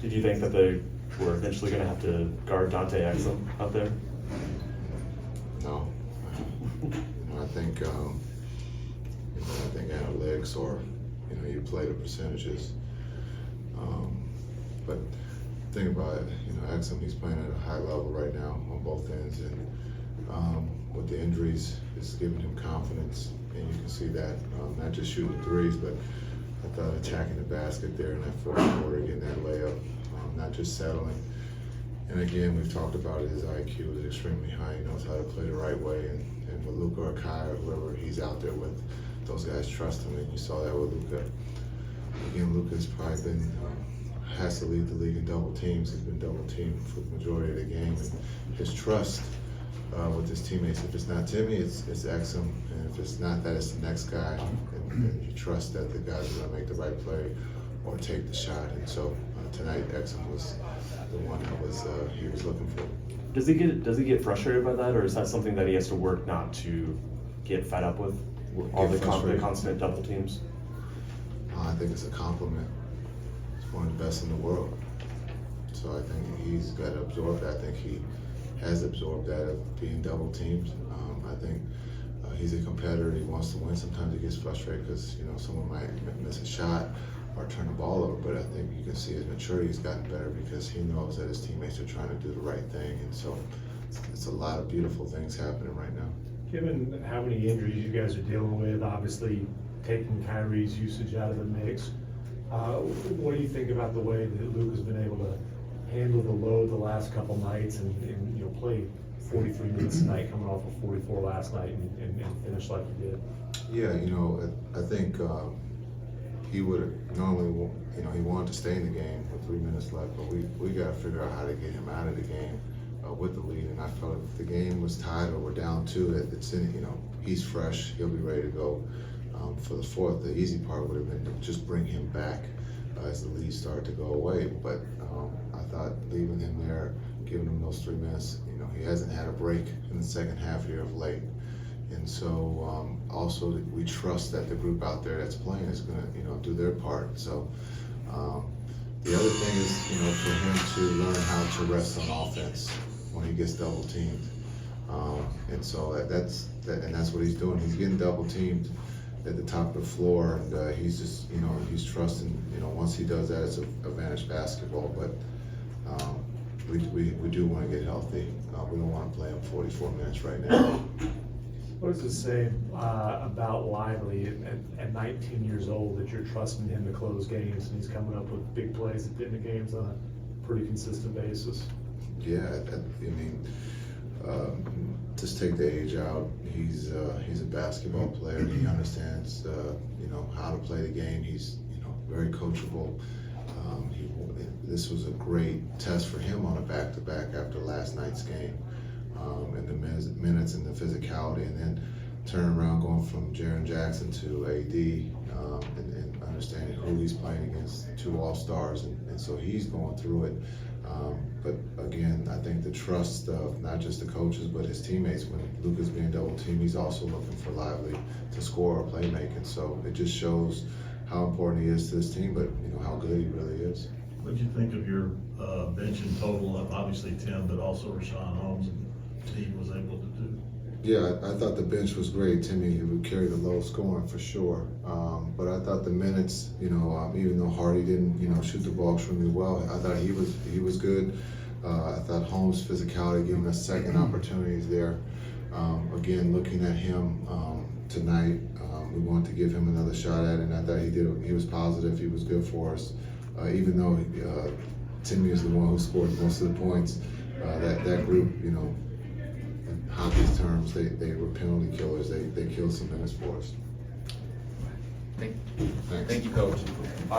Did you think that they were eventually going to have to guard Dante Exum out there? No. I think analytics or you play the percentages. But think about it, Exum, he's playing at a high level right now on both ends, and with the injuries, it's giving him confidence, and you can see that not just shooting threes, but I thought attacking the basket there in that fourth quarter, getting that layup, not just settling. And again, we've talked about it, his IQ is extremely high. He knows how to play the right way. And with Luka or Kai or whoever he's out there with, those guys trust him. And you saw that with Luka. Again, Luka's probably been, has to lead the league in double teams. He's been double teamed for the majority of the game. And his trust with his teammates, if it's not Timmy, it's Exum. And if it's not that, it's the next guy. And you trust that the guys are going to make the right play or take the shot. And so tonight, Exum was the one that was he was looking for. Does he get frustrated by that, or is that something that he has to work not to get fed up with? All the constant double teams. I think it's a compliment. He's one of the best in the world, so I think he's got to absorb that. I think he has absorbed that of being double teamed. I think he's a competitor. He wants to win. Sometimes he gets frustrated because someone might miss a shot or turn the ball over, but I think you can see his maturity has gotten better because he knows that his teammates are trying to do the right thing, and so it's a lot of beautiful things happening right now. Given how many injuries you guys are dealing with, obviously taking Kyrie's usage out of the mix, what do you think about the way that Luka's been able to handle the load the last couple nights and play 43 minutes tonight, coming off of 44 last night, and finish like he did? Yeah, I think he would have normally, he wanted to stay in the game with 3 minutes left, but we got to figure out how to get him out of the game with the lead. And I felt if the game was tied or we're down 2, it's in, he's fresh, he'll be ready to go. For the fourth, the easy part would have been to just bring him back as the lead started to go away. But I thought leaving him there, giving him those 3 minutes, he hasn't had a break in the second half here of late. And so also we trust that the group out there that's playing is going to do their part. So the other thing is for him to learn how to rest on offense when he gets double teamed. And so that's what he's doing. He's getting double teamed at the top of the floor, and he's just he's trusting. Once he does that, it's an advantage basketball. But we do want to get healthy. We don't want to play him 44 minutes right now. What does it say about Lively at 19 years old that you're trusting him to close games and he's coming up with big plays at the end of games on a pretty consistent basis? Yeah, just take the age out. He's a basketball player. He understands how to play the game. He's very coachable. This was a great test for him on a back-to-back after last night's game. And the minutes and the physicality, and then turning around, going from Jaren Jackson to AD, and understanding who he's playing against, 2 All-Stars, and so he's going through it. But again, I think the trust of not just the coaches but his teammates. When Luka's being double teamed, he's also looking for Lively to score or play make, and so it just shows how important he is to this team, but how good he really is. What did you think of your bench in total of obviously Tim, but also Rashawn Holmes and Teague was able to do? Yeah, I thought the bench was great. Timmy, he would carry the low scoring for sure. But I thought the minutes, even though Hardy didn't, shoot the ball extremely well, I thought he was good. I thought Holmes' physicality, giving us second opportunities there. Again, looking at him tonight, we wanted to give him another shot at it, and I thought he was positive. He was good for us. Even though Timmy is the one who scored most of the points, that group, in hockey's terms, they were penalty killers. They killed some minutes for us. Thank you, Coach. All right.